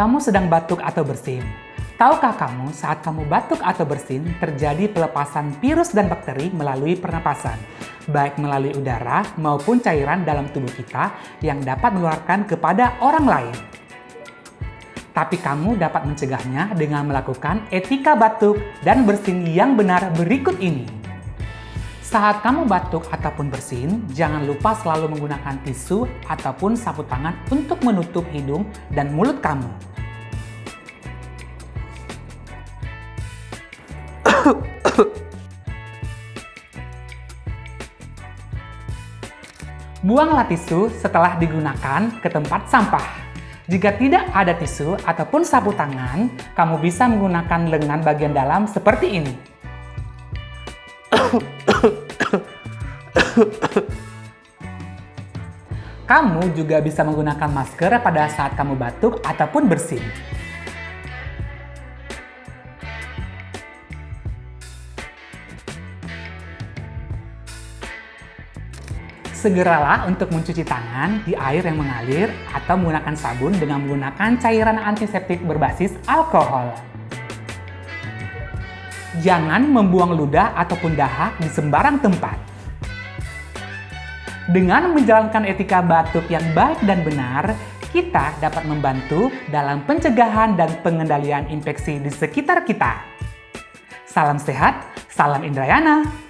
kamu sedang batuk atau bersin. Tahukah kamu saat kamu batuk atau bersin terjadi pelepasan virus dan bakteri melalui pernapasan, baik melalui udara maupun cairan dalam tubuh kita yang dapat menularkan kepada orang lain. Tapi kamu dapat mencegahnya dengan melakukan etika batuk dan bersin yang benar berikut ini. Saat kamu batuk ataupun bersin, jangan lupa selalu menggunakan tisu ataupun sapu tangan untuk menutup hidung dan mulut kamu. Buanglah tisu setelah digunakan ke tempat sampah. Jika tidak ada tisu ataupun sapu tangan, kamu bisa menggunakan lengan bagian dalam seperti ini. Kamu juga bisa menggunakan masker pada saat kamu batuk ataupun bersin. Segeralah untuk mencuci tangan di air yang mengalir atau menggunakan sabun dengan menggunakan cairan antiseptik berbasis alkohol. Jangan membuang ludah ataupun dahak di sembarang tempat. Dengan menjalankan etika batuk yang baik dan benar, kita dapat membantu dalam pencegahan dan pengendalian infeksi di sekitar kita. Salam sehat, salam Indrayana.